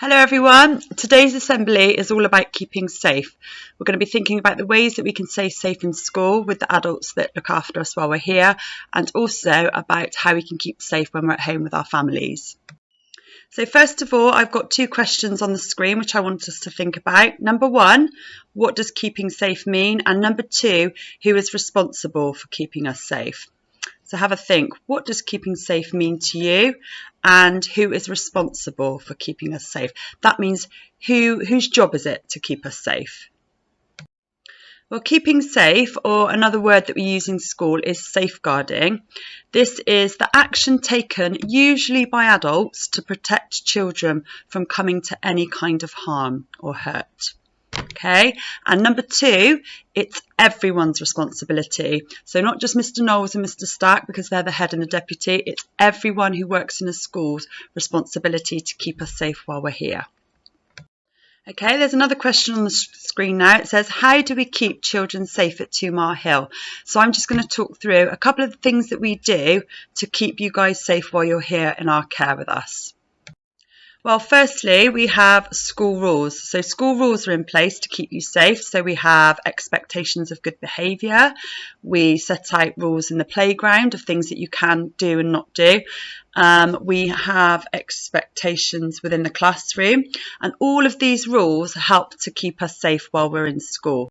Hello everyone. Today's assembly is all about keeping safe. We're going to be thinking about the ways that we can stay safe in school with the adults that look after us while we're here, and also about how we can keep safe when we're at home with our families. So first of all, I've got two questions on the screen which I want us to think about. Number one, what does keeping safe mean? And number two, who is responsible for keeping us safe? So have a think. What does keeping safe mean to you? And who is responsible for keeping us safe? That means whose job is it to keep us safe? Well, keeping safe, or another word that we use in school, is safeguarding. This is the action taken usually by adults to protect children from coming to any kind of harm or hurt. Okay, and number two, it's everyone's responsibility. So not just Mr. Knowles and Mr. Stack, because they're the head and the deputy, it's everyone who works in a school's responsibility to keep us safe while we're here. Okay, there's another question on the screen now. It says, how do we keep children safe at 2 Mile Hill? So I'm just going to talk through a couple of things that we do to keep you guys safe while you're here in our care with us. Well, firstly, we have school rules. So school rules are in place to keep you safe. So we have expectations of good behaviour. We set out rules in the playground of things that you can do and not do. We have expectations within the classroom. And all of these rules help to keep us safe while we're in school.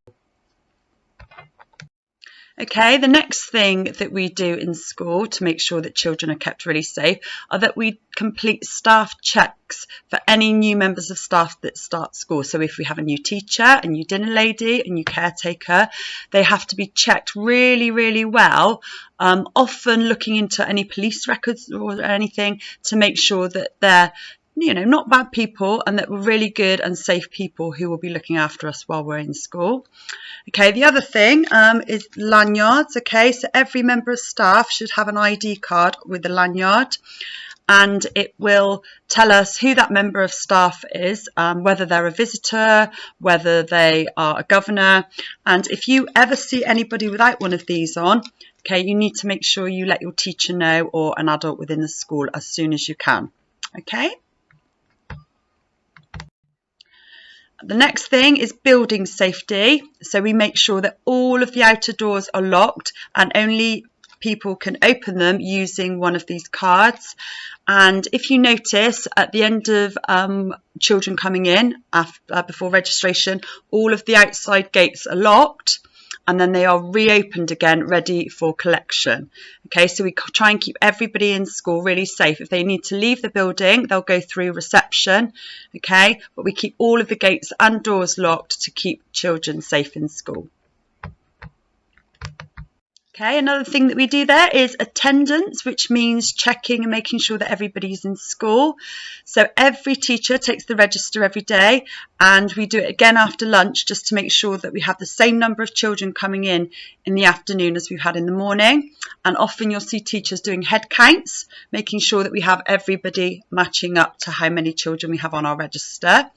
Okay, the next thing that we do in school to make sure that children are kept really safe are that we complete staff checks for any new members of staff that start school. So if we have a new teacher, a new dinner lady, a new caretaker, they have to be checked really, really well, often looking into any police records or anything to make sure that they're not bad people and that we're really good and safe people who will be looking after us while we're in school. Okay, the other thing is lanyards. Okay, so every member of staff should have an ID card with a lanyard, and it will tell us who that member of staff is, whether they're a visitor, whether they are a governor. And if you ever see anybody without one of these on, okay, you need to make sure you let your teacher know or an adult within the school as soon as you can. Okay. The next thing is building safety. So we make sure that all of the outer doors are locked and only people can open them using one of these cards. And if you notice at the end of children coming in before registration, all of the outside gates are locked, and then they are reopened again, ready for collection. Okay, so we try and keep everybody in school really safe. If they need to leave the building, they'll go through reception, okay, but we keep all of the gates and doors locked to keep children safe in school. Okay, another thing that we do there is attendance, which means checking and making sure that everybody's in school. So every teacher takes the register every day, and we do it again after lunch just to make sure that we have the same number of children coming in the afternoon as we've had in the morning. And often you'll see teachers doing head counts, making sure that we have everybody matching up to how many children we have on our register.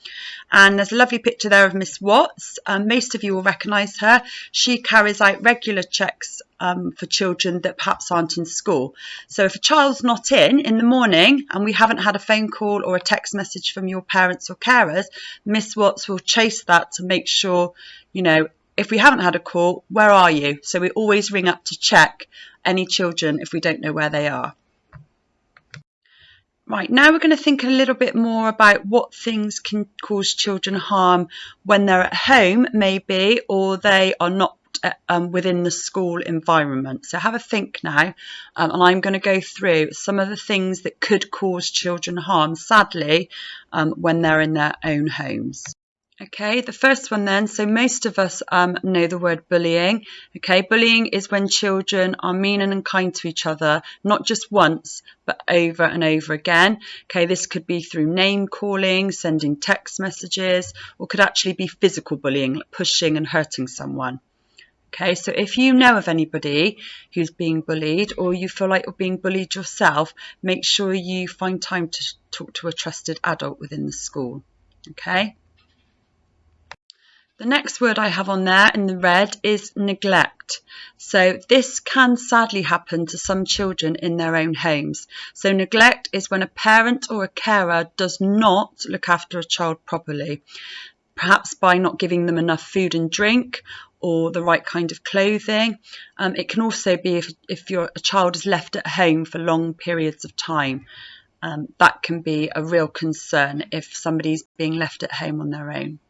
And there's a lovely picture there of Miss Watts. Most of you will recognise her. She carries out regular checks for children that perhaps aren't in school. So if a child's not in the morning and we haven't had a phone call or a text message from your parents or carers, Miss Watts will chase that to make sure, if we haven't had a call, where are you? So we always ring up to check any children if we don't know where they are. Right, now we're going to think a little bit more about what things can cause children harm when they're at home, maybe, or they are not within the school environment. So have a think now, and I'm going to go through some of the things that could cause children harm, sadly, when they're in their own homes. Okay, the first one then, so most of us know the word bullying. Okay, bullying is when children are mean and unkind to each other, not just once, but over and over again. Okay, this could be through name calling, sending text messages, or could actually be physical bullying, like pushing and hurting someone. Okay, so if you know of anybody who's being bullied, or you feel like you're being bullied yourself, make sure you find time to talk to a trusted adult within the school. Okay. The next word I have on there in the red is neglect. So this can sadly happen to some children in their own homes. So neglect is when a parent or a carer does not look after a child properly, perhaps by not giving them enough food and drink or the right kind of clothing. It can also be if a child is left at home for long periods of time. That can be a real concern if somebody's being left at home on their own.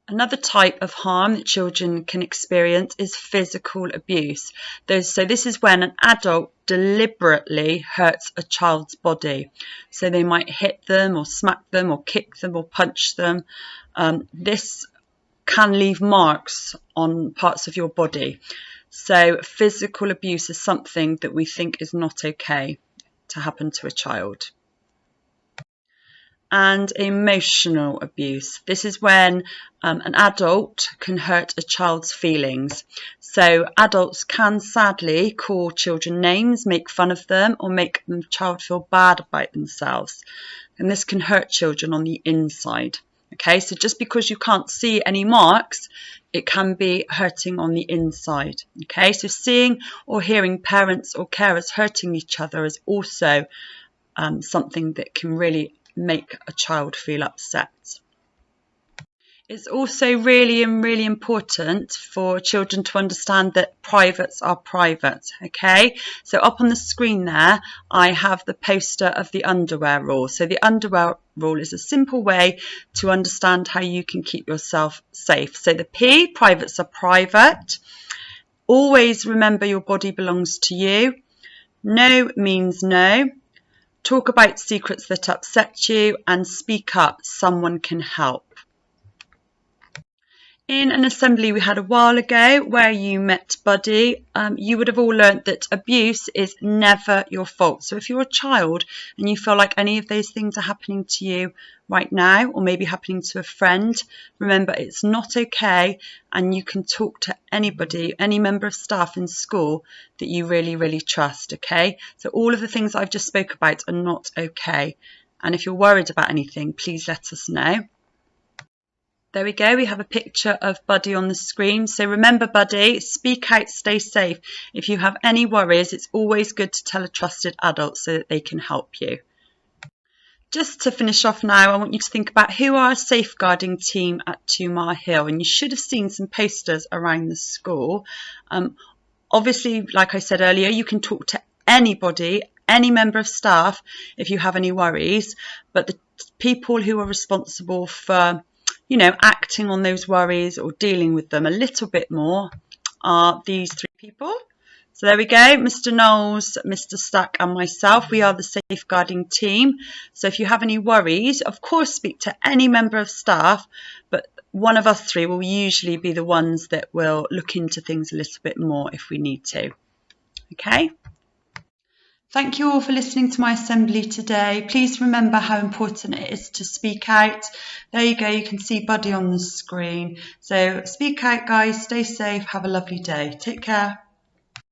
Another type of harm that children can experience is physical abuse. So this is when an adult deliberately hurts a child's body. So they might hit them or smack them or kick them or punch them. This can leave marks on parts of your body. So physical abuse is something that we think is not okay to happen to a child. And emotional abuse. This is when an adult can hurt a child's feelings. So adults can sadly call children names, make fun of them, or make the child feel bad about themselves. And this can hurt children on the inside. Okay, so just because you can't see any marks, it can be hurting on the inside. Okay, so seeing or hearing parents or carers hurting each other is also something that can really make a child feel upset. It's also really important for children to understand that privates are private, okay? So up on the screen there, I have the poster of the underwear rule. So the underwear rule is a simple way to understand how you can keep yourself safe. So the P, privates are private. Always remember your body belongs to you. No means no. Talk about secrets that upset you and speak up. Someone can help. In an assembly we had a while ago where you met Buddy, you would have all learnt that abuse is never your fault. So if you're a child and you feel like any of those things are happening to you right now, or maybe happening to a friend, remember it's not okay, and you can talk to anybody, any member of staff in school that you really trust, okay? So all of the things I've just spoke about are not okay. And if you're worried about anything, please let us know. There we go, we have a picture of Buddy on the screen. So remember, Buddy, speak out, stay safe. If you have any worries, it's always good to tell a trusted adult so that they can help you. Just to finish off now, I want you to think about who are a safeguarding team at Tumar Hill, and you should have seen some posters around the school. Obviously, like I said earlier, you can talk to anybody, any member of staff if you have any worries, but the people who are responsible for acting on those worries or dealing with them a little bit more are these three people. So there we go, Mr. Knowles, Mr. Stack and myself. We are the safeguarding team. So if you have any worries, of course speak to any member of staff, but one of us three will usually be the ones that will look into things a little bit more if we need to. Okay? Thank you all for listening to my assembly today. Please remember how important it is to speak out. There you go, you can see Buddy on the screen. So speak out, guys, stay safe, have a lovely day. Take care.